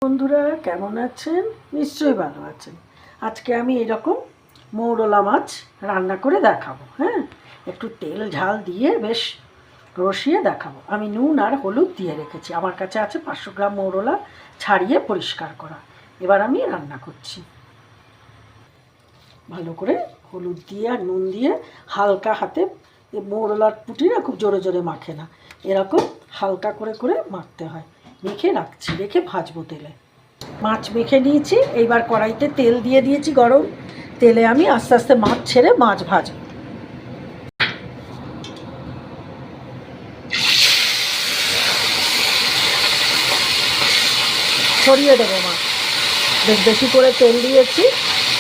বন্ধুরা কেমন আছেন? নিশ্চয়ই ভালো আছেন। আজকে আমি এরকম মৌরলা মাছ রান্না করে দেখাবো। হ্যাঁ, একটু তেল ঝাল দিয়ে বেশ রসিয়ে দেখাবো। আমি নুন আর হলুদ দিয়ে রেখেছি। আমার কাছে আছে 500 গ্রাম মৌরলা, ছাড়িয়ে পরিষ্কার করা। এবার আমি রান্না করছি। ভালো করে হলুদ দিয়ে আর নুন দিয়ে হালকা হাতে, মৌরলার পুঁটি না খুব জোরে জোরে মাখে না, এরকম হালকা করে করে মাখতে হয়। মেখে রাখছি, রেখে ভাজবো তেলে। মাছ মেখে নিয়েছি। এইবার কড়াইতে তেল দিয়ে দিয়েছি গরম। তেলে আমি আস্তে আস্তে মাছ ছেড়ে মাছ ভাজবো। ছড়িয়ে দেবো মাছ। বেশ বেশি করে তেল দিয়েছি।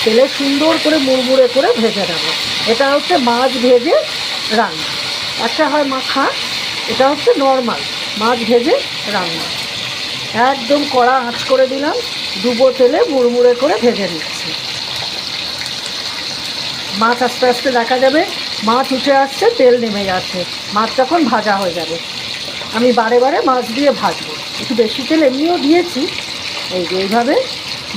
তেলে সুন্দর করে মুড়মুড়ে করে ভেজে নেবো। এটা হচ্ছে মাছ ভেজে রান্না। একটা হয় মাখা, এটা হচ্ছে নর্মাল মাছ ভেজে রান্না। একদম কড়া আঁচ করে দিলাম, ডুবো তেলে মুড়মুড়ে করে ভেজে নিচ্ছি। মাছ আস্তে আস্তে দেখা যাবে মাছ উঠে আসছে, তেল নেমে যাচ্ছে। মাছ যখন ভাজা হয়ে যাবে, আমি বারে বারে মাছ দিয়ে ভাজবো। একটু বেশি তেল এমনিও দিয়েছি। এই যে এইভাবে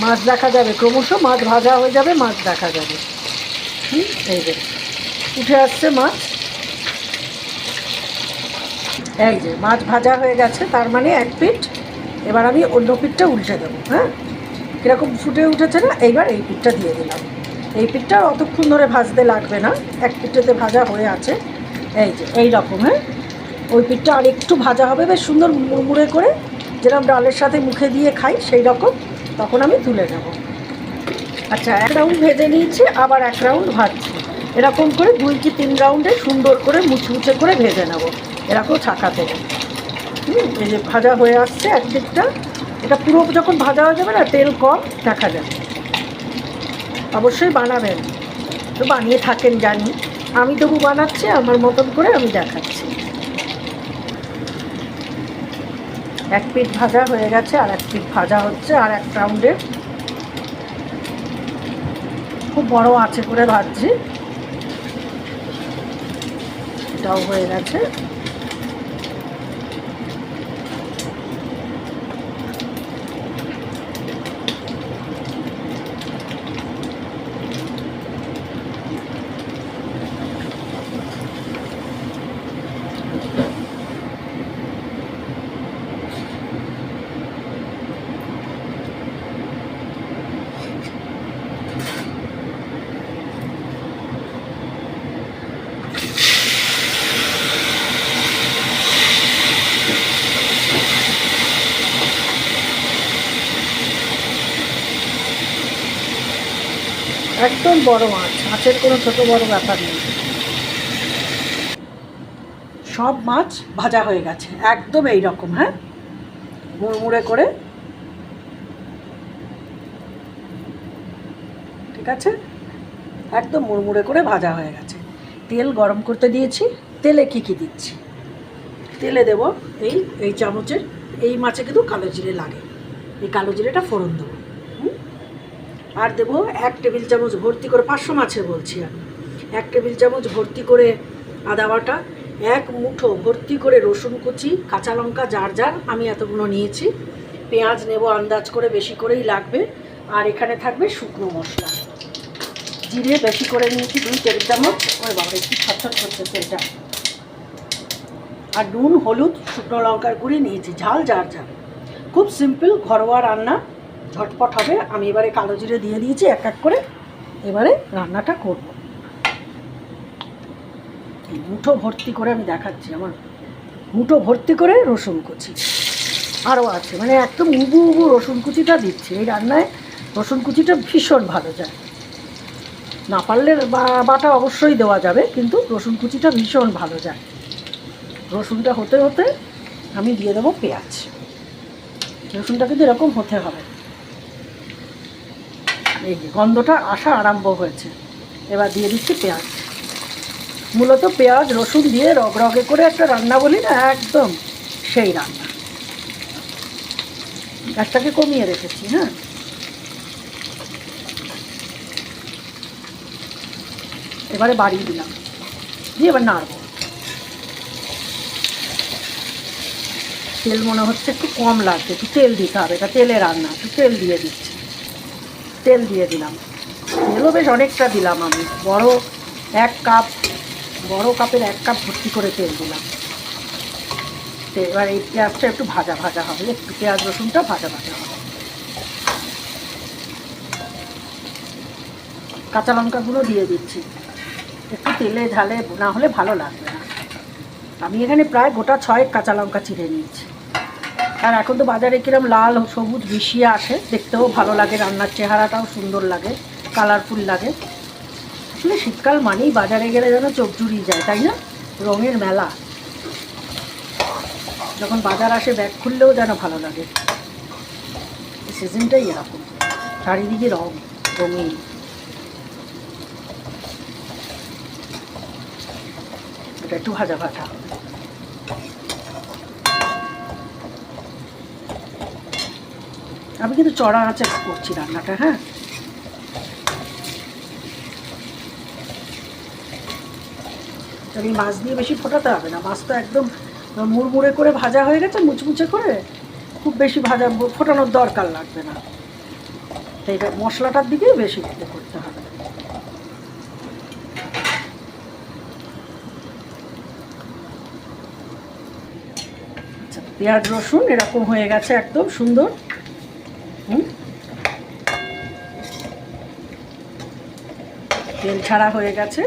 মাছ দেখা যাবে, ক্রমশ মাছ ভাজা হয়ে যাবে, মাছ দেখা যাবে। এই যে উঠে আসছে মাছ। এই যে মাছ ভাজা হয়ে গেছে, তার মানে এক পিঠ। এবার আমি অন্য পিঠটা উল্টে দেবো। হ্যাঁ, কীরকম ফুটে উঠেছে না? এইবার এই পিঠটা দিয়ে দিলাম। এই পিঠটা অতক্ষণ ধরে ভাজতে লাগবে না, এক পিঠেতে ভাজা হয়ে আছে। এই যে এই রকম। হ্যাঁ, ওই পিঠটা আর একটু ভাজা হবে, বেশ সুন্দর মুড়মুড়ে করে, যেরকম ডালের সাথে মুখে দিয়ে খাই সেই রকম। তখন আমি তুলে নেব। আচ্ছা, এক রাউন্ড ভেজে নিয়েছি, আবার এক রাউন্ড ভাজছি। এরকম করে 2 কি 3 রাউন্ডে সুন্দর করে মুচমুচে করে ভেজে নেব, এরকম ছাকা থেকে। এই যে ভাজা হয়ে আসছে একদিকটা। এটা পুরো যখন ভাজা হয়ে যাবে না, তেল কম দেখা যাবে। অবশ্যই বানাবেন, তো বানিয়ে থাকেন জানি। আমি তবু বানাচ্ছি আমার মতন করে, আমি দেখাচ্ছি। এক পিঠ ভাজা হয়ে গেছে, আর এক পিঠ ভাজা হচ্ছে আর এক রাউন্ডে। খুব বড় আঁচে করে ভাজছি। এটাও হয়ে গেছে। একদম বড় মাছ, মাছের কোনো ছোটো বড় ব্যাপার নেই। সব মাছ ভাজা হয়ে গেছে একদম এই রকম। হ্যাঁ, মুড়মুড়ে করে। ঠিক আছে, একদম মুড়মুড়ে করে ভাজা হয়ে গেছে। তেল গরম করতে দিয়েছি। তেলে কী কী দিচ্ছি? তেলে দেব এই চামচের, এই মাছে কিন্তু কালো জিরে লাগে, এই কালো জিরেটা ফোড়ন দেবো। আর দেবো 1 টেবিল চামচ ভর্তি করে, 500 মাছের বলছি আমি, 1 টেবিল চামচ ভর্তি করে আদা বাটা, 1 মুঠো ভর্তি করে রসুন কুচি, কাঁচা লঙ্কা যার যার, আমি এতগুলো নিয়েছি। পেঁয়াজ নেব আন্দাজ করে, বেশি করেই লাগবে। আর এখানে থাকবে শুকনো মশলা। জিরে বেশি করে নিয়েছি 2 টেবিল চামচ। ওই বাবা, একটু ছটছট করছে তেলটা। আর নুন হলুদ শুকনো লঙ্কার গুঁড়ি নিয়েছি, ঝাল যার যার। খুব সিম্পল ঘরোয়া রান্না, ঝটপট হবে। আমি এবারে কালো জিরে দিয়ে দিয়েছি এক এক করে। এবারে রান্নাটা করব। মুঠো ভর্তি করে আমি দেখাচ্ছি, আমার মুঠো ভর্তি করে রসুন কুচি আরও আছে, মানে একদম উবু উবু রসুন কুচিটা দিচ্ছি। এই রান্নায় রসুন কুচিটা ভীষণ ভালো যায়। না পারলে বাটা অবশ্যই দেওয়া যাবে, কিন্তু রসুন কুচিটা ভীষণ ভালো যায়। রসুনটা হতে হতে আমি দিয়ে দেবো পেঁয়াজ। রসুনটা কিন্তু এরকম হতে হবে। এই যে গন্ধটা আসা আরম্ভ হয়েছে। এবার দিয়ে দিচ্ছি পেঁয়াজ। মূলত পেঁয়াজ রসুন দিয়ে রগরগে করে একটা রান্না বলি না, একদম সেই রান্না। গ্যাসটাকে কমিয়ে রেখেছি। হ্যাঁ, এবারে বাড়িয়ে দিলাম, দিয়ে এবার নাড়ব। তেল মনে হচ্ছে একটু কম লাগবে, একটু তেল দিতে হবে, এটা তেলে রান্না, একটু তেল দিয়ে দিচ্ছি। তেল দিয়ে দিলাম, তেলও বেশ অনেকটা দিলাম, আমি বড় কাপের 1 কাপ ভর্তি করে তেল দিলাম। তো এবার এই পেঁয়াজটা একটু ভাজা ভাজা হবে, একটু পেঁয়াজ রসুনটা ভাজা ভাজা হবে। কাঁচা লঙ্কাগুলো দিয়ে দিচ্ছি, একটু তেলে ঝালে না হলে ভালো লাগবে না। আমি এখানে প্রায় গোটা 6 কাঁচা লঙ্কা চিড়ে নিয়েছি। আর এখন তো বাজারে কিরম লাল সবুজ মিশিয়ে আসে, দেখতেও ভালো লাগে, রান্নার চেহারাটাও সুন্দর লাগে, কালারফুল লাগে। আসলে শীতকাল মানেই বাজারে গেলে যেন চোখ জুড়িয়ে যায়, তাই না? রঙের মেলা, যখন বাজার আসে ব্যাগ খুললেও যেন ভালো লাগে। এই সিজনটাই এরকম, চারিদিকে রঙিন। এটা একটু ভাজা ভাজা হবে। আমি কিন্তু চড়া আঁচে করছি রান্নাটা, হ্যাঁ। আমি মাছ দিয়ে বেশি ফোটাতে হবে না, মাছ তো একদম মুড়মুড়ে করে ভাজা হয়ে গেছে, মুচমুচে করে, খুব বেশি ভাজা ফোটানোর দরকার লাগবে না। তাই এটা মশলাটার দিকেই বেশি করতে হবে। আচ্ছা, পেঁয়াজ রসুন এরকম হয়ে গেছে, একদম সুন্দর। তেল ছাড়া হয়ে গেছে।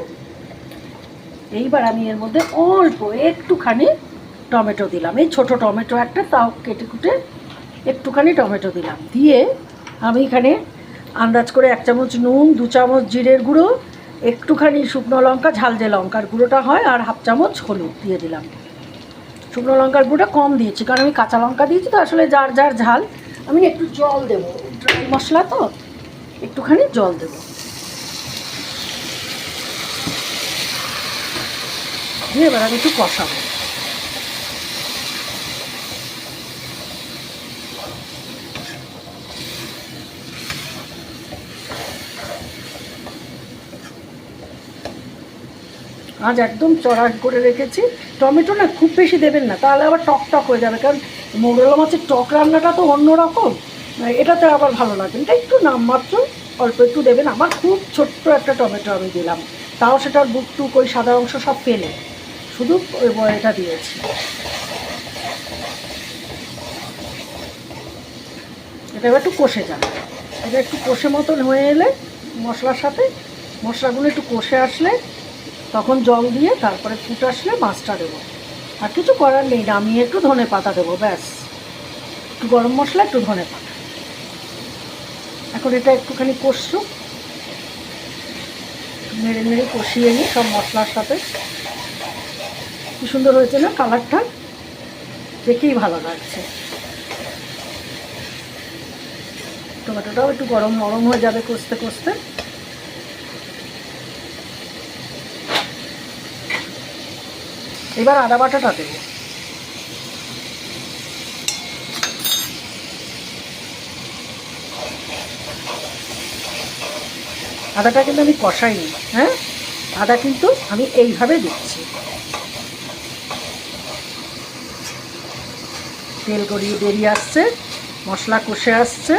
এইবার আমি এর মধ্যে অল্প একটুখানি টমেটো দিলাম, এই ছোট টমেটো একটা, তাও কেটে কুটে একটুখানি টমেটো দিলাম। দিয়ে আমি এখানে আন্দাজ করে 1 চামচ নুন, 2 চামচ জিরের গুঁড়ো, একটুখানি শুকনো লঙ্কা, ঝাল যে লঙ্কার গুঁড়োটা হয়, আর 1/2 চামচ হলুদ দিয়ে দিলাম। শুকনো লঙ্কার গুঁড়োটা কম দিয়েছি, কারণ আমি কাঁচা লঙ্কা দিয়েছি তো, আসলে যার যার ঝাল। আমি একটু জল দেবো, ড্রাই মশলা তো, একটুখানি জল দেবো। দিয়ে এবার আমি একটু কষাবো। আজ একদম চড়া করে রেখেছি। টমেটো না খুব বেশি দেবেন না, তাহলে আবার টক টক হয়ে যাবে, কারণ মোগলা মাছের টক রান্নাটা তো অন্যরকম, এটাতে আবার ভালো লাগবে। এটা একটু নামমাত্র অল্প একটু দেবেন। আমার খুব ছোট্ট একটা টমেটো আমি দিলাম, তাও সেটার বুক টুক ওই সাদা অংশ সব ফেলে শুধু ওই বড়াটা দিয়েছি। এটা এবার একটু কষে যাবে, এটা একটু কষে মতন হয়ে এলে মশলার সাথে, মশলাগুলো একটু কষে আসলে তখন জল দিয়ে তারপরে ফুট আসলে মাছটা দেবো। আর কিছু করার নেই, নামিয়ে একটু ধনে পাতা দেবো, ব্যাস। একটু গরম মশলা, একটু ধনে পাতা। এখন এটা একটুখানি কষুক, নেড়ে নেড়ে কষিয়ে নিই সব মশলার সাথে। কি সুন্দর হয়েছে না কালারটা, দেখেই ভালো লাগছে। টমেটোটাও একটু নরম হয়ে যাবে কষতে কষতে। এবার আদা বাটাটা দেবো। আদাটা কিন্তু আমি কষাইনি, হ্যাঁ, আদা কিন্তু আমি এইভাবে দিচ্ছি। তেল গড়িয়ে বেরিয়ে আসছে, মশলা কষে আসছে।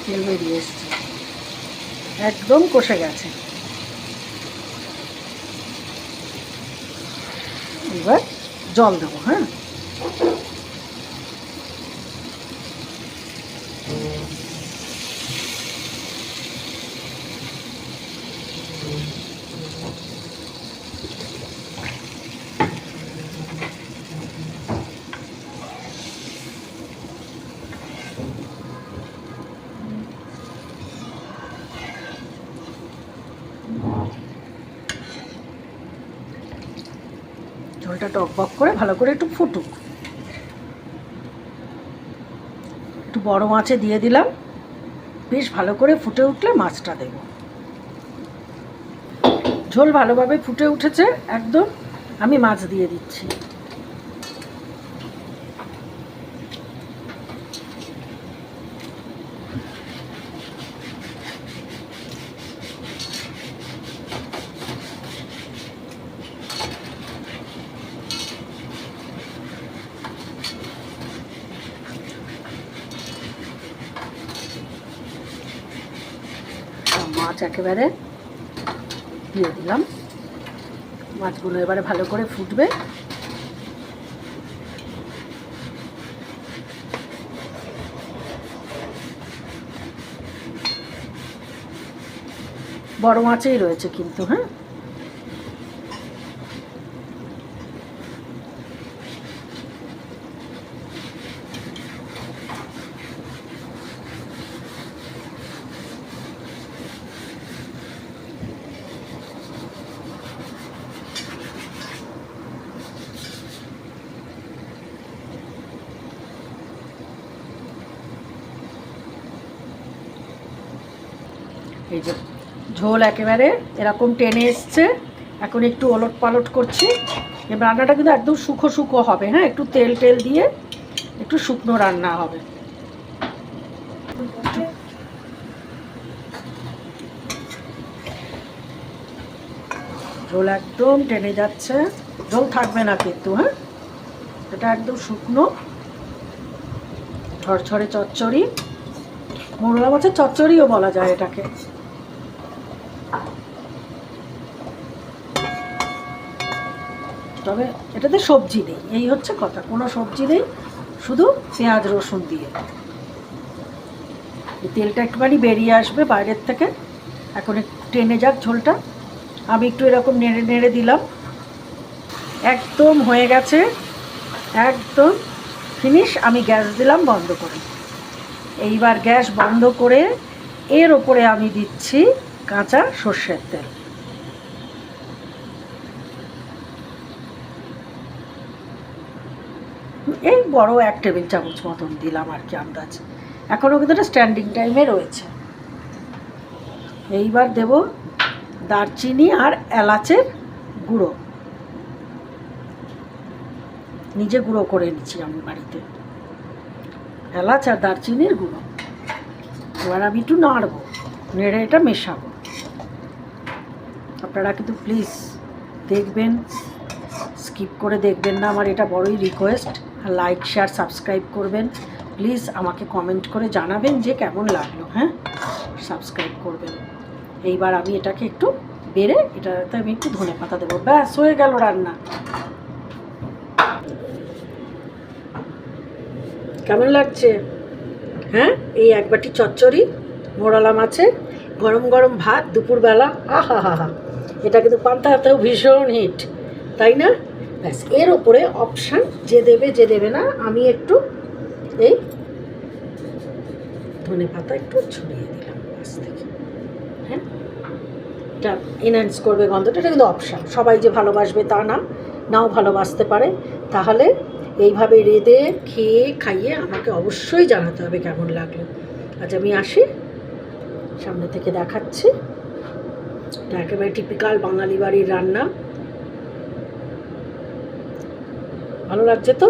তেল বেরিয়ে এসছে, একদম কষে গেছে। এবার জল দেবো, হ্যাঁ। ঝোলটা টকবক করে ভালো করে একটু ফুটুক। একটু বড় মাছে দিয়ে দিলাম, বেশ ভালো করে ফুটে উঠলে মাছটা দেব। ঝোল ভালোভাবে ফুটে উঠেছে একদম, আমি মাছ দিয়ে দিচ্ছি। মাছ একেবারে দিয়ে দিলাম। মাছগুলো এবারে ভালো করে ফুটবে। বড় মাছই রয়েছে কিন্তু, হ্যাঁ। এই যে ঝোল একেবারে এরকম টেনে এসছে। এখন একটু ওলট পালট করছি। এবার রান্নাটা কিন্তু একদম শুকো শুকো হবে, হ্যাঁ, একটু তেল টেল দিয়ে একটু শুকনো রান্না হবে। ঝোল একদম টেনে যাচ্ছে, ঝোল থাকবে না কিন্তু, হ্যাঁ, এটা একদম শুকনো ঝরঝরে চচ্চড়ি। মোরলা মাছের চচ্চড়িও বলা যায় এটাকে। তবে এটাতে সবজি নেই, এই হচ্ছে কথা, কোনো সবজি নেই, শুধু পেঁয়াজ রসুন দিয়ে। এই তেলটা একটুখানি বেরিয়ে আসবে বাইরের থেকে। এখন একটু টেনে যাক ঝোলটা। আমি একটু এরকম নেড়ে নেড়ে দিলাম। একদম হয়ে গেছে, একদম ফিনিশ। আমি গ্যাস দিলাম বন্ধ করে। এইবার গ্যাস বন্ধ করে এর ওপরে আমি দিচ্ছি কাঁচা সর্ষের তেল। এই বড় 1 টেবিল চামচ মতন দিলাম আর কি, আন্দাজ। এখনও কিন্তু এটা স্ট্যান্ডিং টাইমে রয়েছে। এইবার দেব দারচিনি আর এলাচের গুঁড়ো। নিজে গুঁড়ো করে নিচ্ছি আমি বাড়িতে, এলাচ আর দারচিনির গুঁড়ো। এবার আমি একটু নাড়বো, নেড়ে এটা মেশাবো। আপনারা কিন্তু প্লিজ দেখবেন, স্কিপ করে দেখবেন না, আমার এটা বড়ই রিকোয়েস্ট। আর লাইক শেয়ার সাবস্ক্রাইব করবেন প্লিজ। আমাকে কমেন্ট করে জানাবেন যে কেমন লাগলো, হ্যাঁ, সাবস্ক্রাইব করবেন। এইবার আমি এটাকে একটু বেড়ে এটাতে আমি একটু ধনেপাতা দেবো। ব্যাস হয়ে গেল রান্না। কেমন লাগছে, হ্যাঁ? এই 1 বাটি চচ্চড়ি, মোরলা মাছের, গরম গরম ভাত দুপুরবেলা, আহা হা হা। এটা কিন্তু পান্তা হাতেও ভীষণ হিট, তাই না? ব্যাস, এর ওপরে অপশান যে দেবে যে দেবে না, আমি একটু এই ধনেপাতা একটু ছড়িয়ে দিলাম গাছ থেকে, হ্যাঁ। এটা এনহ্যান্স করবে গন্ধটা। এটা কিন্তু অপশান, সবাই যে ভালোবাসবে তা না, নাও ভালোবাসতে পারে। তাহলে এইভাবে রেঁধে খেয়ে খাইয়ে আমাকে অবশ্যই জানাতে হবে কেমন লাগলো। আজ আমি আসি, সামনে থেকে দেখাচ্ছি। এটা একেবারে টিপিক্যাল বাঙালি বাড়ির রান্না। ভালো লাগছে তো?